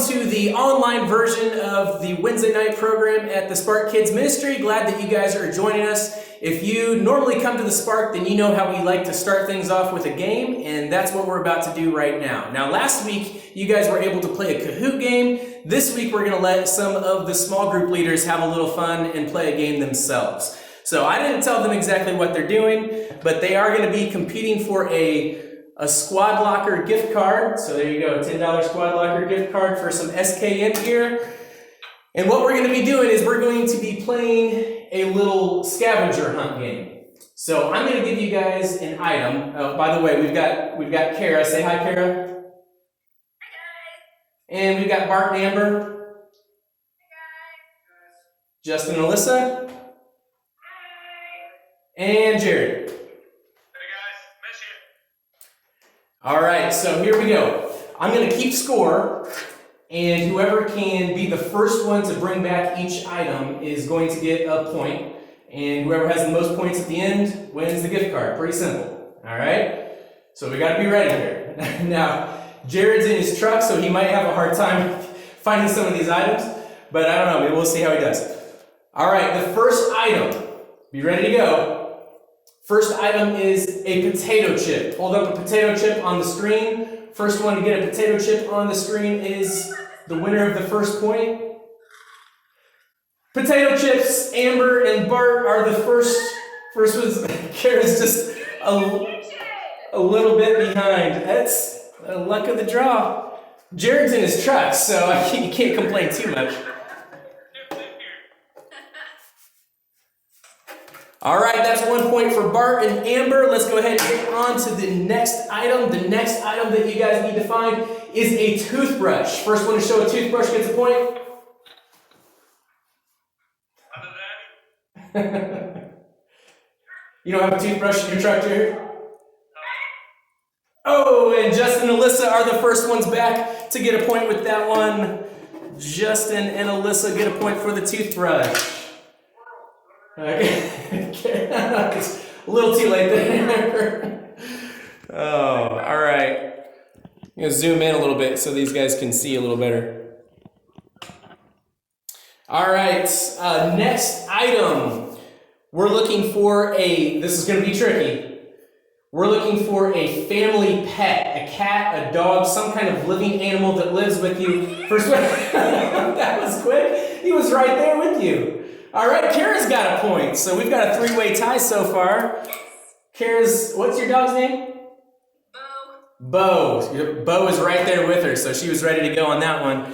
to the online version of the Wednesday night program at the Spark Kids Ministry. Glad that you guys are joining us. If you normally come to the Spark, then you know how we like to start things off with a game, and that's what we're about to do right now. Now, last week, you guys were able to play a Kahoot game. This week, we're going to let some of the small group leaders have a little fun and play a game themselves. So I didn't tell them exactly what they're doing, but they are going to be competing for a Squad Locker gift card. So there you go, a $10 Squad Locker gift card for some SKM gear. And what we're going to be doing is we're going to be playing a little scavenger hunt game. So I'm going to give you guys an item. By the way, we've got Kara. Say hi, Kara. Hi, guys. And we've got Bart and Amber. Hi, guys. Justin and Alyssa. Hi. And Jared. All right, so here we go. I'm going to keep score, and whoever can be the first one to bring back each item is going to get a point, and whoever has the most points at the end wins the gift card. Pretty simple. All right? So we got to be ready here. Now, Jared's in his truck, so he might have a hard time finding some of these items, but I don't know. Maybe we'll see how he does. All right, the first item. Be ready to go. First item is a potato chip. Hold up a potato chip on the screen. First one to get a potato chip on the screen is the winner of the first point. Potato chips, Amber and Bart are the first ones. Kara's just a little bit behind. That's the luck of the draw. Jared's in his truck, so you can't complain too much. All right, that's 1 point for Bart and Amber. Let's go ahead and get on to the next item. The next item that you guys need to find is a toothbrush. First one to show a toothbrush gets a point. You don't have a toothbrush in your truck, Jared? Oh, and Justin and Alyssa are the first ones back to get a point with that one. Justin and Alyssa get a point for the toothbrush. Okay. It's a little too late there. Oh, all right. I'm going to zoom in a little bit so these guys can see a little better. All right, next item. We're looking for this is going to be tricky. We're looking for a family pet, a cat, a dog, some kind of living animal that lives with you. First one, that was quick. He was right there with you. All right, Kara's got a point. So we've got a three-way tie so far. What's your dog's name? Bo. Bo is right there with her, so she was ready to go on that one.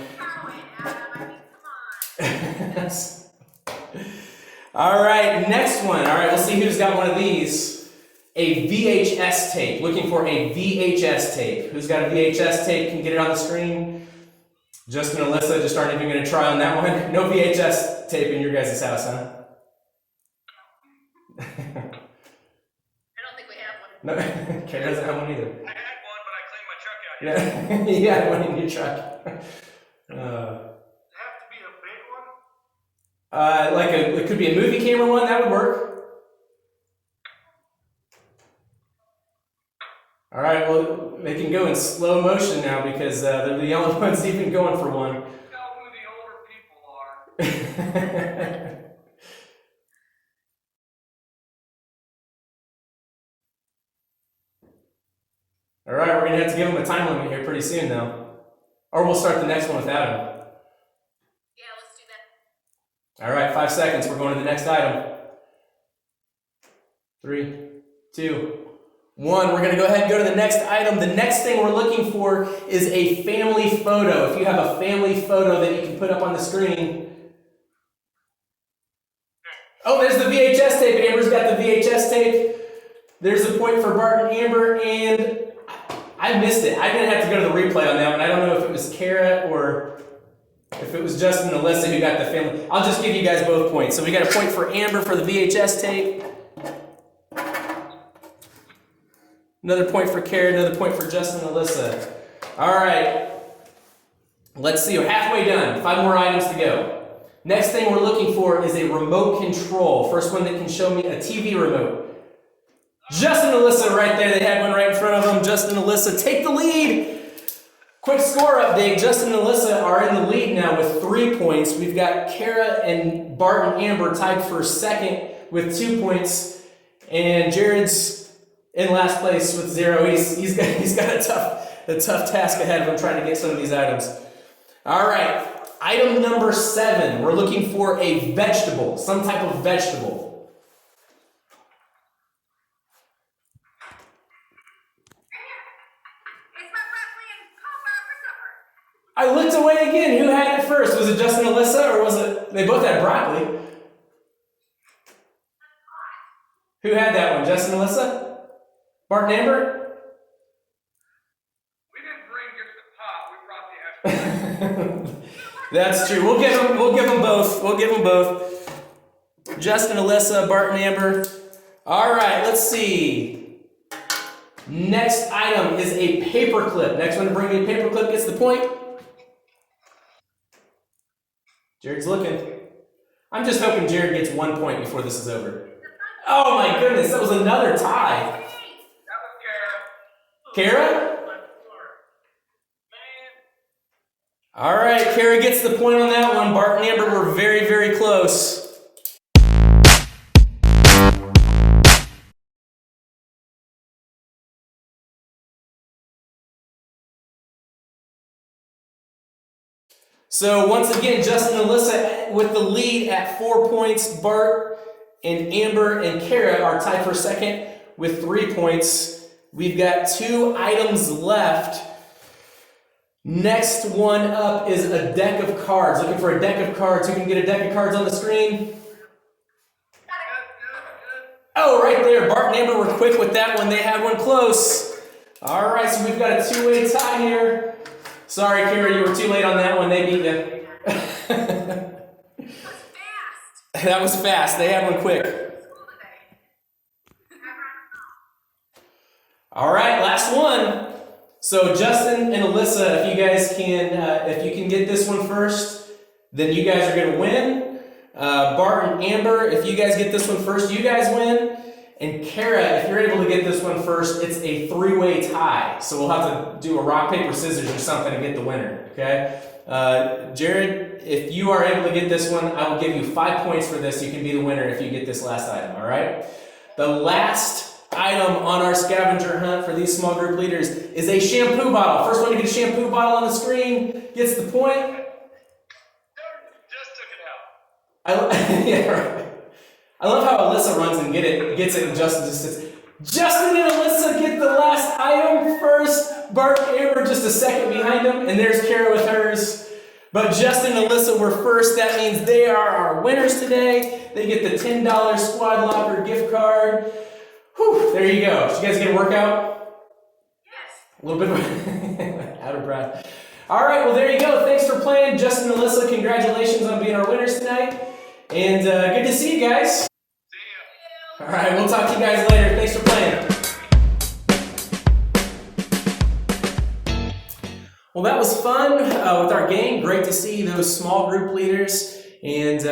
All right, next one. All right, we'll see who's got one of these. A VHS tape. Looking for a VHS tape. Who's got a VHS tape? Can get it on the screen. Justin and Alyssa just aren't even going to try on that one. No VHS tape in your guys' house, huh? I don't think we have one. No, Kara doesn't have one either. I had one, but I cleaned my truck out here. Yeah, you had one in your truck. Does it have to be a big one? It could be a movie camera one. That would work. All right, well, they can go in slow motion now because they're the only ones even going for one. Look how who the older people are. All right, we're going to have to give them a time limit here pretty soon, though. Or we'll start the next one without him. Yeah, let's do that. All right, 5 seconds. We're going to the next item. 3, 2, 1. We're going to go ahead and go to the next item. The next thing we're looking for is a family photo. If you have a family photo that you can put up on the screen. Oh, there's the VHS tape. Amber's got the VHS tape. There's a point for Bart and Amber, and I missed it. I'm going to have to go to the replay on that one. I don't know if it was Kara or if it was Justin and Alyssa who got the family. I'll just give you guys both points. So we got a point for Amber for the VHS tape. Another point for Kara, another point for Justin and Alyssa. All right. Let's see. We're halfway done. 5 more items to go. Next thing we're looking for is a remote control. First one that can show me a TV remote. Justin and Alyssa right there. They had one right in front of them. Justin and Alyssa take the lead. Quick score update. Justin and Alyssa are in the lead now with 3 points. We've got Kara and Bart and Amber tied for second with 2 points. And Jared's in last place with 0. He's got a tough task ahead of him trying to get some of these items. All right, item number 7. We're looking for a vegetable, some type of vegetable. I looked away again. Who had it first? Was it Justin and Alyssa, or was it... They both had broccoli. Who had that one? Justin and Alyssa? Bart and Amber? We didn't bring just the pot. We brought the extra. That's true. We'll give them both. We'll give them both. Justin, Alyssa, Bart, and Amber. All right, let's see. Next item is a paper clip. Next one to bring me a paper clip gets the point. Jared's looking. I'm just hoping Jared gets 1 point before this is over. Oh my goodness, that was another tie. That was Kara. Kara? All right, Kara gets the point on that one. Bart and Amber were very, very close. So once again, Justin and Alyssa with the lead at 4 points. Bart and Amber and Kara are tied for second with 3 points. We've got 2 items left. Next one up is a deck of cards. Looking for a deck of cards. Who can get a deck of cards on the screen? Oh, right there. Bart and Amber were quick with that one. They had one close. All right, so we've got a 2-way tie here. Sorry, Kara, you were too late on that one. They beat you. That was fast. That was fast. They had one quick. All right, last one. So Justin and Alyssa, if you can get this one first, then you guys are going to win. Bart and Amber, if you guys get this one first, you guys win. And Kara, if you're able to get this one first, it's a 3-way tie. So we'll have to do a rock, paper, scissors or something to get the winner, okay? Jared, if you are able to get this one, I will give you 5 points for this. You can be the winner if you get this last item, all right? The last item on our scavenger hunt for these small group leaders is a shampoo bottle. First one to get a shampoo bottle on the screen gets the point. Just took it out. Yeah, right. I love how Alyssa runs and gets it, and Justin just sits. Justin and Alyssa get the last item first. Bart and Amber just a second behind them, and there's Kara with hers. But Justin and Alyssa were first. That means they are our winners today. They get the $10 Squad Locker gift card. Whew, there you go. Did you guys get a workout? Yes. A little bit out of breath. All right, well, there you go. Thanks for playing. Justin and Alyssa, congratulations on being our winners tonight. And good to see you guys. See ya. All right, we'll talk to you guys later. Thanks for playing. Well, that was fun with our game. Great to see those small group leaders. And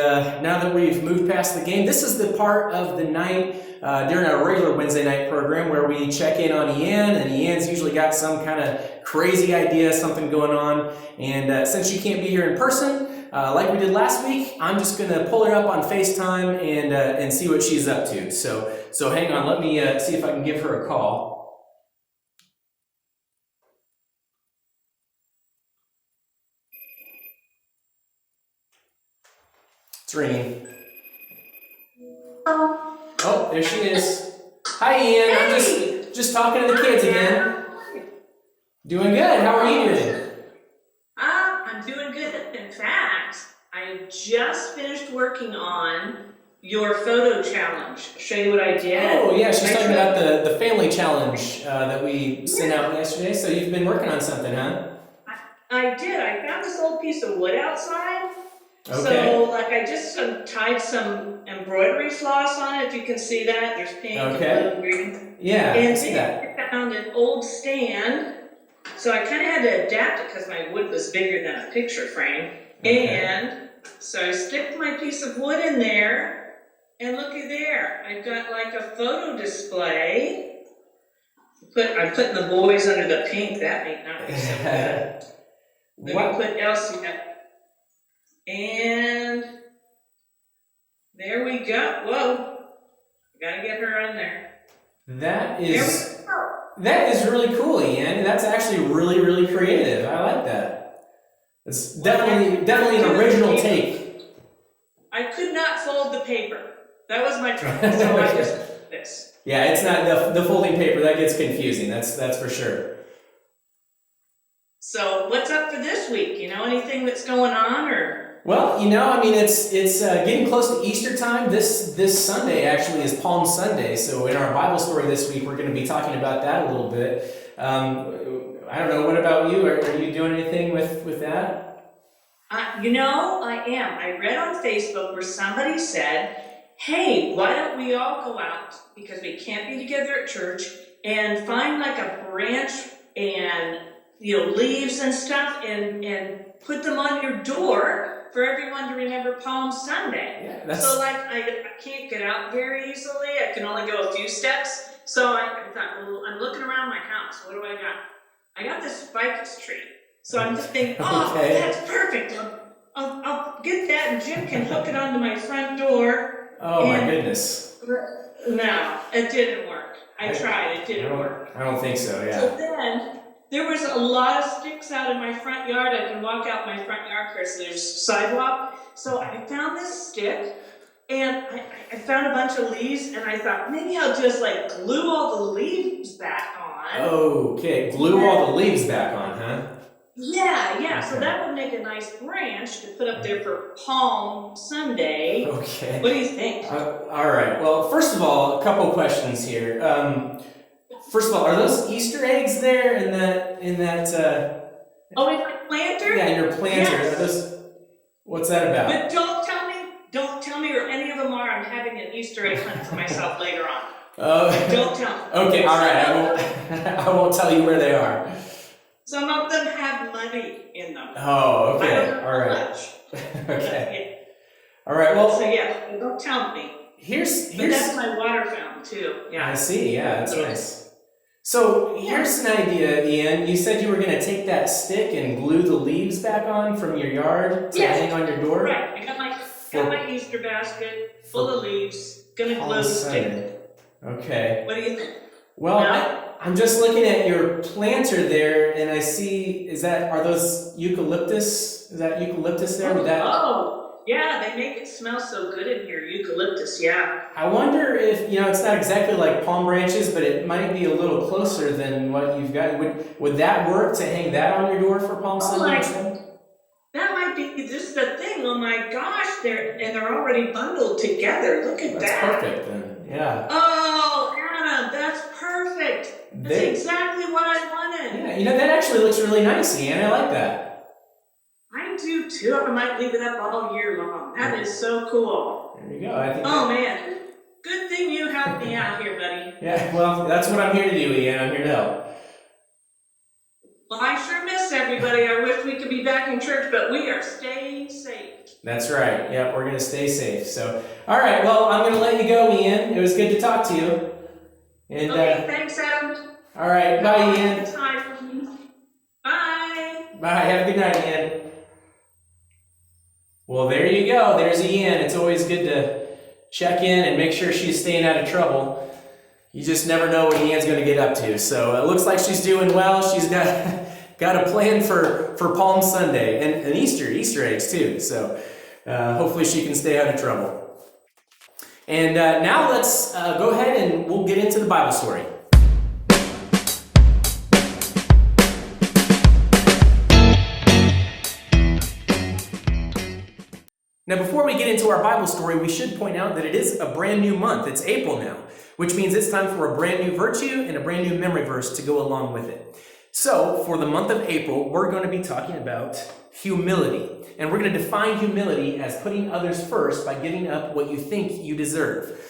now that we've moved past the game, this is the part of the night during our regular Wednesday night program where we check in on Ian, and Ian's usually got some kind of crazy idea, something going on. And since she can't be here in person, like we did last week, I'm just going to pull her up on FaceTime and see what she's up to. So hang on, let me see if I can give her a call. It's ringing. Oh, there she is. Hi, Ian. Hey. I'm just talking to the kids again. Doing good. How are you doing? I'm doing good. In fact, I just finished working on your photo challenge. I'll show you what I did. Oh, yeah. She's talking about the family challenge that we sent out yesterday. So you've been working on something, huh? I did. I found this old piece of wood outside. Okay. So, I just tied some embroidery floss on it. If you can see that, there's pink, Okay. blue, green. Yeah, I And see then that. I found an old stand. So I kind of had to adapt it because my wood was bigger than a picture frame. Okay. And so I sticked my piece of wood in there, and looky there, I've got like a photo display I'm putting the boys under the pink. That may not be so good. Let me put Elsie up. And there we go. Whoa. Gotta get her in there. That There is we go. that is really cool, Ian. That's actually really, really creative. I like that. It's definitely an original take. I could not fold the paper. That was my trouble. So I just did this. Yeah, it's not the folding paper that gets confusing. That's for sure. So what's up for this week? You know anything that's going on or? Well, I mean, it's getting close to Easter time. This Sunday actually is Palm Sunday. So in our Bible story this week, we're going to be talking about that a little bit. I don't know. What about you? Are you doing anything with that? I am. I read on Facebook where somebody said, hey, why don't we all go out, because we can't be together at church, and find like a branch and, leaves and stuff and put them on your door for everyone to remember Palm Sunday. Yeah, So like I can't get out very easily. I can only go a few steps. So I thought, well, I'm looking around my house. What do I got? I got this ficus tree. So I'm just thinking, Okay. that's perfect. I'll get that and Jim can hook it onto my front door. Oh my goodness. No, it didn't work. I tried, it didn't work. I don't think so. Yeah. So then, there was a lot of sticks out in my front yard. I can walk out my front yard because there's sidewalk. So I found this stick, and I found a bunch of leaves, and I thought, maybe I'll just like glue all the leaves back on. Okay, glue all the leaves back on, huh? Yeah, so Okay. that would make a nice branch to put up there for Palm Sunday. Okay. What do you think? All right. Well, first of all, a couple questions here. First of all, are those Easter eggs there in that? Oh, in my planter? Yeah, in your planter. Yes. Are those? What's that about? But don't tell me where any of them are. I'm having an Easter egg hunt for myself later on. Don't tell me. Okay. All right. I won't. I won't tell you where they are. Some of them have money in them. Oh. I don't Okay. know All how right. much. Okay. Yeah. All right. Well, So yeah, don't tell me. But that's my water fountain too. Yeah. I see. Yeah, that's Yeah. nice. So here's an idea, Ian. You said you were going to take that stick and glue the leaves back on from your yard to Yes. hang on your door. Right. I got my Easter basket full of leaves. Gonna glue the stick. Sunday. Okay. What do you think? Well, No? I'm just looking at your planter there, and I see. Are those eucalyptus? Is that eucalyptus there? With that? Oh, yeah. They make it smell so good in here. Eucalyptus. Yeah. I wonder if it's not exactly like palm branches, but it might be a little closer than what you've got. Would that work to hang that on your door for Palm Sunday? That might be just the thing. Oh my gosh, they're already bundled together. Look at That's that. perfect then. Yeah. Oh, Anna, that's perfect. That's exactly what I wanted. Yeah, that actually looks really nice, Ian. I like that. I do too. I might leave it up all year long. That is so cool. There you go. I think. Oh man, good thing you helped me out here, buddy. Yeah. Well, that's what I'm here to do, Ian. I'm here to help. Well, I sure miss everybody. I wish we could be back in church, but we are staying safe. That's right. Yep, we're going to stay safe. So, all right. Well, I'm going to let you go, Ian. It was good to talk to you. And, Okay, thanks, Adam. All right. Bye, Ian. Bye. Bye. Have a good night, Ian. Well, there you go. There's Ian. It's always good to check in and make sure she's staying out of trouble. You just never know what Ian's going to get up to. So it looks like she's doing well. She's got a plan for Palm Sunday and Easter eggs too. So hopefully she can stay out of trouble. And now let's go ahead and we'll get into the Bible story. Now, before we get into our Bible story, we should point out that it is a brand new month. It's April now, which means it's time for a brand new virtue and a brand new memory verse to go along with it. So, for the month of April, we're going to be talking about humility. And we're going to define humility as putting others first by giving up what you think you deserve.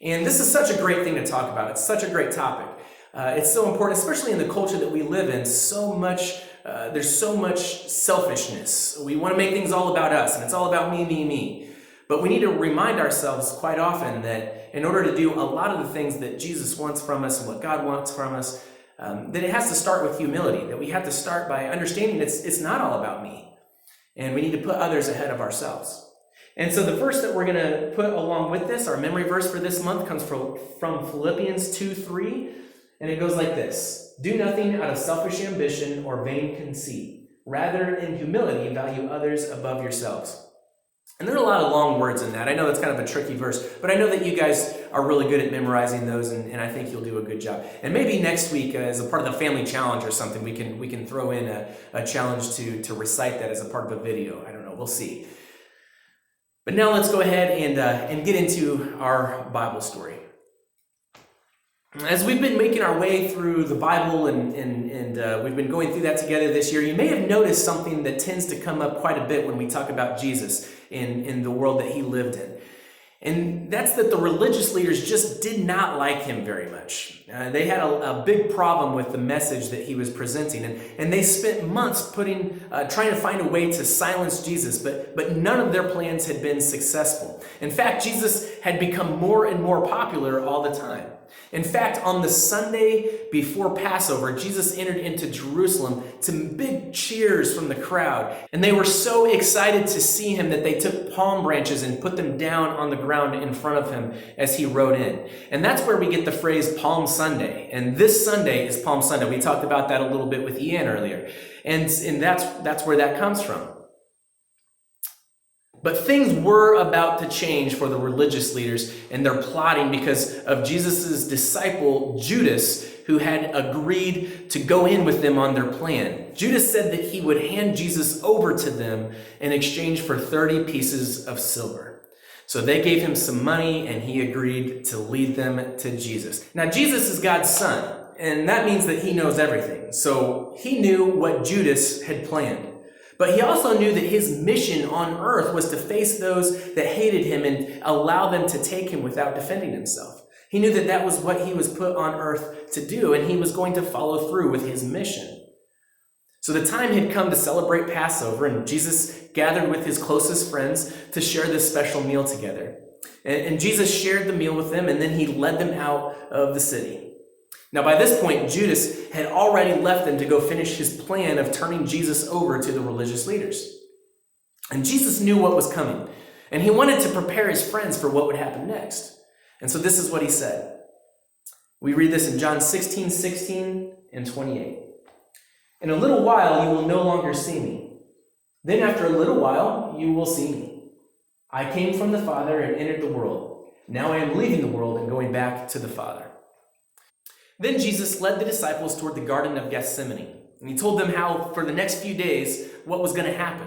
And this is such a great thing to talk about. It's such a great topic. It's so important, especially in the culture that we live in. There's so much selfishness. We want to make things all about us, and it's all about me, me, me. But we need to remind ourselves quite often that in order to do a lot of the things that Jesus wants from us and what God wants from us, that it has to start with humility, that we have to start by understanding it's not all about me. And we need to put others ahead of ourselves. And so the verse that we're going to put along with this, our memory verse for this month, comes from Philippians 2:3, and it goes like this: "Do nothing out of selfish ambition or vain conceit. Rather, in humility, value others above yourselves." And there are a lot of long words in that. I know that's kind of a tricky verse, but I know that you guys are really good at memorizing those, and I think you'll do a good job. And maybe next week, as a part of the family challenge or something, we can throw in a challenge to recite that as a part of a video. I don't know. We'll see. But now let's go ahead and get into our Bible story. As we've been making our way through the Bible and we've been going through that together this year, you may have noticed something that tends to come up quite a bit when we talk about Jesus in the world that he lived in. And that's that the religious leaders just did not like him very much. They had a big problem with the message that he was presenting, and they spent months trying to find a way to silence Jesus, but none of their plans had been successful. In fact, Jesus had become more and more popular all the time. In fact, on the Sunday before Passover, Jesus entered into Jerusalem to big cheers from the crowd. And they were so excited to see him that they took palm branches and put them down on the ground in front of him as he rode in. And that's where we get the phrase Palm Sunday. And this Sunday is Palm Sunday. We talked about that a little bit with Ian earlier. And that's where that comes from. But things were about to change for the religious leaders, and they're plotting because of Jesus' disciple, Judas, who had agreed to go in with them on their plan. Judas said that he would hand Jesus over to them in exchange for 30 pieces of silver. So they gave him some money, and he agreed to lead them to Jesus. Now, Jesus is God's son, and that means that he knows everything. So he knew what Judas had planned. But he also knew that his mission on earth was to face those that hated him and allow them to take him without defending himself. He knew that that was what he was put on earth to do, and he was going to follow through with his mission. So the time had come to celebrate Passover, and Jesus gathered with his closest friends to share this special meal together. And Jesus shared the meal with them, and then he led them out of the city. Now, by this point, Judas had already left them to go finish his plan of turning Jesus over to the religious leaders. And Jesus knew what was coming, and he wanted to prepare his friends for what would happen next. And so this is what he said. We read this in John 16:16 and 28. "In a little while you will no longer see me. Then after a little while you will see me. I came from the Father and entered the world. Now I am leaving the world and going back to the Father." Then Jesus led the disciples toward the Garden of Gethsemane, and he told them how for the next few days what was going to happen.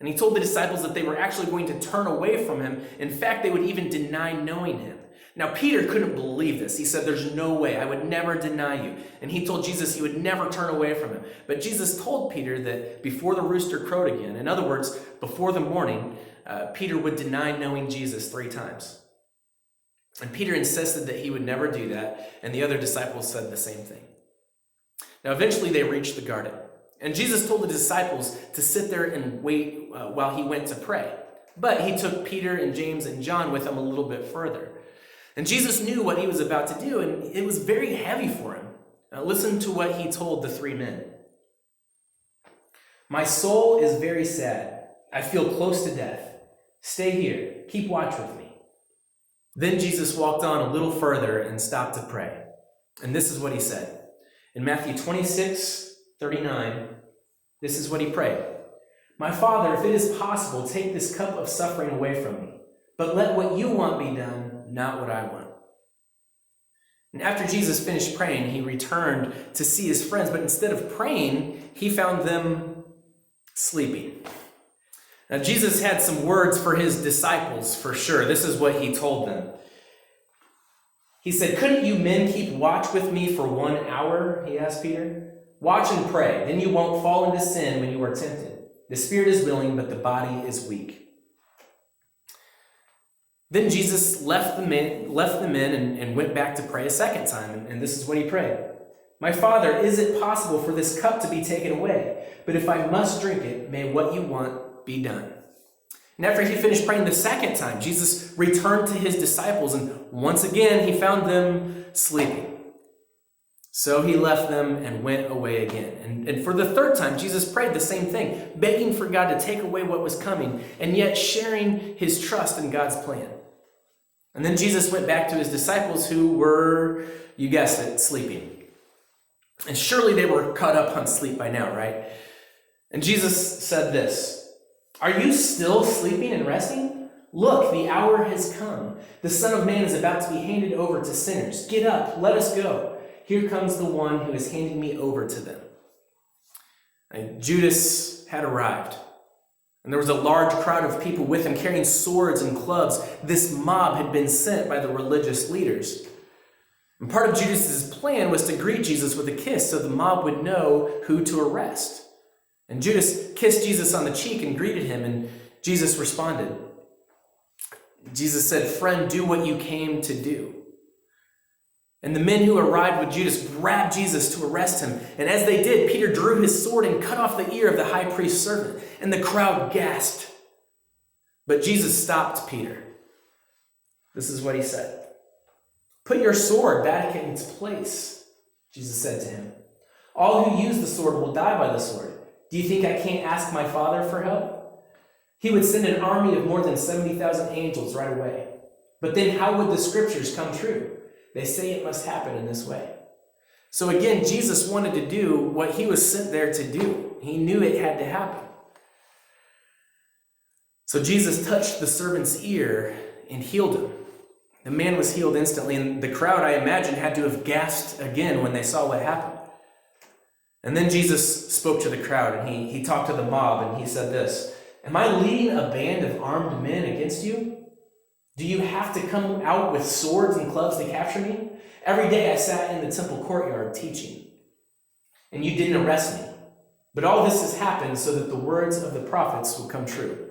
And he told the disciples that they were actually going to turn away from him. In fact, they would even deny knowing him. Now, Peter couldn't believe this. He said, "There's no way. I would never deny you." And he told Jesus he would never turn away from him. But Jesus told Peter that before the rooster crowed again, in other words, before the morning, Peter would deny knowing Jesus 3 times. And Peter insisted that he would never do that, and the other disciples said the same thing. Now, eventually they reached the garden, and Jesus told the disciples to sit there and wait while he went to pray. But he took Peter and James and John with him a little bit further. And Jesus knew what he was about to do, and it was very heavy for him. Now, listen to what he told the 3 men. "My soul is very sad. I feel close to death. Stay here. Keep watch with me." Then Jesus walked on a little further and stopped to pray. And this is what he said. In Matthew 26:39, this is what he prayed. "My Father, if it is possible, take this cup of suffering away from me. But let what you want be done, not what I want." And after Jesus finished praying, he returned to see his friends. But instead of praying, he found them sleeping. Now, Jesus had some words for his disciples, for sure. This is what he told them. He said, "Couldn't you men keep watch with me for 1 hour?" He asked Peter. "Watch and pray. Then you won't fall into sin when you are tempted. The spirit is willing, but the body is weak." Then Jesus left the men and went back to pray a second time. And this is what he prayed. "My Father, is it possible for this cup to be taken away? But if I must drink it, may what you want be done." And after he finished praying the second time, Jesus returned to his disciples, and once again he found them sleeping. So he left them and went away again. And for the third time, Jesus prayed the same thing, begging for God to take away what was coming, and yet sharing his trust in God's plan. And then Jesus went back to his disciples who were, you guessed it, sleeping. And surely they were caught up on sleep by now, right? And Jesus said this, "Are you still sleeping and resting? Look, the hour has come. The Son of Man is about to be handed over to sinners. Get up, let us go. Here comes the one who is handing me over to them." And Judas had arrived. And there was a large crowd of people with him carrying swords and clubs. This mob had been sent by the religious leaders. And part of Judas's plan was to greet Jesus with a kiss so the mob would know who to arrest. And Judas kissed Jesus on the cheek and greeted him, and Jesus responded. Jesus said, "Friend, do what you came to do." And the men who arrived with Judas grabbed Jesus to arrest him. And as they did, Peter drew his sword and cut off the ear of the high priest's servant. And the crowd gasped. But Jesus stopped Peter. This is what he said. "Put your sword back in its place," Jesus said to him. "All who use the sword will die by the sword. Do you think I can't ask my Father for help? He would send an army of more than 70,000 angels right away. But then how would the scriptures come true? They say it must happen in this way." So again, Jesus wanted to do what he was sent there to do. He knew it had to happen. So Jesus touched the servant's ear and healed him. The man was healed instantly, and the crowd, I imagine, had to have gasped again when they saw what happened. And then Jesus spoke to the crowd, and he talked to the mob, and he said this, "Am I leading a band of armed men against you? Do you have to come out with swords and clubs to capture me? Every day I sat in the temple courtyard teaching, and you didn't arrest me. But all this has happened so that the words of the prophets will come true."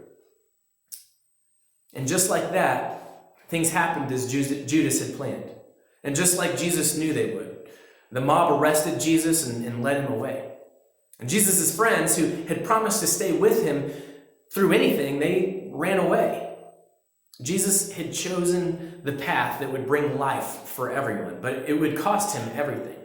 And just like that, things happened as Judas had planned. And just like Jesus knew they would, the mob arrested Jesus and led him away. And Jesus' friends, who had promised to stay with him through anything, they ran away. Jesus had chosen the path that would bring life for everyone, but it would cost him everything.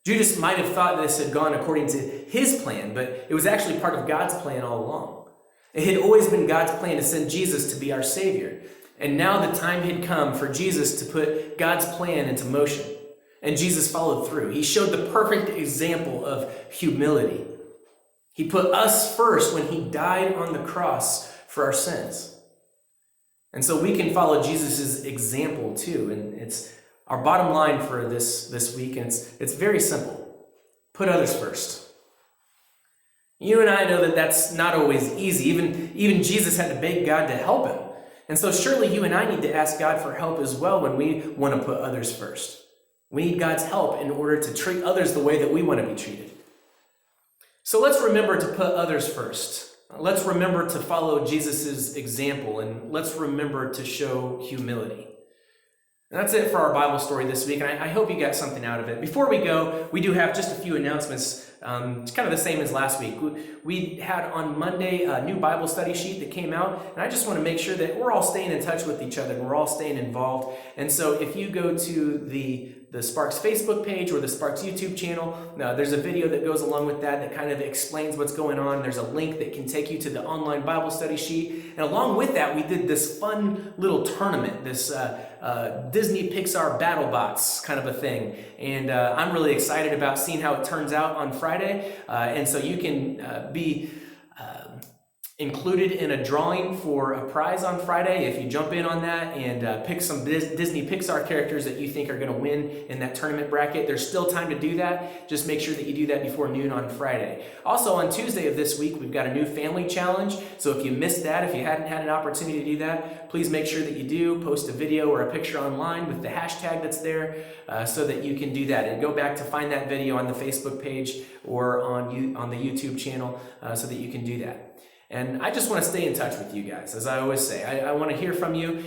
Judas might have thought this had gone according to his plan, but it was actually part of God's plan all along. It had always been God's plan to send Jesus to be our Savior. And now the time had come for Jesus to put God's plan into motion. And Jesus followed through. He showed the perfect example of humility. He put us first when he died on the cross for our sins. And so we can follow Jesus' example too. And it's our bottom line for this week, and it's very simple. Put others first. You and I know that that's not always easy. Even Jesus had to beg God to help him. And so surely you and I need to ask God for help as well when we want to put others first. We need God's help in order to treat others the way that we want to be treated. So let's remember to put others first. Let's remember to follow Jesus' example, and let's remember to show humility. And that's it for our Bible story this week, and I hope you got something out of it. Before we go, we do have just a few announcements. It's kind of the same as last week. We had on Monday a new Bible study sheet that came out, and I just want to make sure that we're all staying in touch with each other, and we're all staying involved. And so if you go to the Sparks Facebook page or the Sparks YouTube channel, there's a video that goes along with that kind of explains what's going on. There's a link that can take you to the online Bible study sheet. And along with that, we did this fun little tournament, this Disney Pixar BattleBots kind of a thing. And I'm really excited about seeing how it turns out on Friday. And so you can be included in a drawing for a prize on Friday if you jump in on that and pick some Disney Pixar characters that you think are going to win in that tournament bracket. There's still time to do that. Just make sure that you do that before noon on Friday. Also on Tuesday of this week, we've got a new family challenge. So if you missed that, if you hadn't had an opportunity to do that, please make sure that you do. Post a video or a picture online with the hashtag that's there so that you can do that. And go back to find that video on the Facebook page or on the YouTube channel so that you can do that. And I just want to stay in touch with you guys, as I always say. I want to hear from you.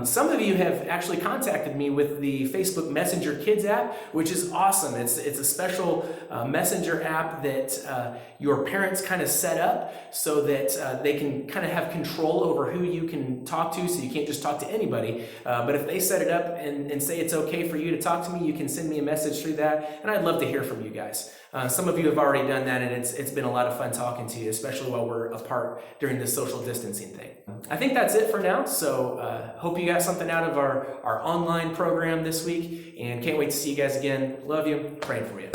Some of you have actually contacted me with the Facebook Messenger Kids app, which is awesome. It's a special messenger app that your parents kind of set up so that they can kind of have control over who you can talk to, so you can't just talk to anybody. But if they set it up and say it's okay for you to talk to me, you can send me a message through that, and I'd love to hear from you guys. Some of you have already done that, and it's been a lot of fun talking to you, especially while we're apart during this social distancing thing. I think that's it for now, so hope you got something out of our online program this week, and can't wait to see you guys again. Love you, praying for you.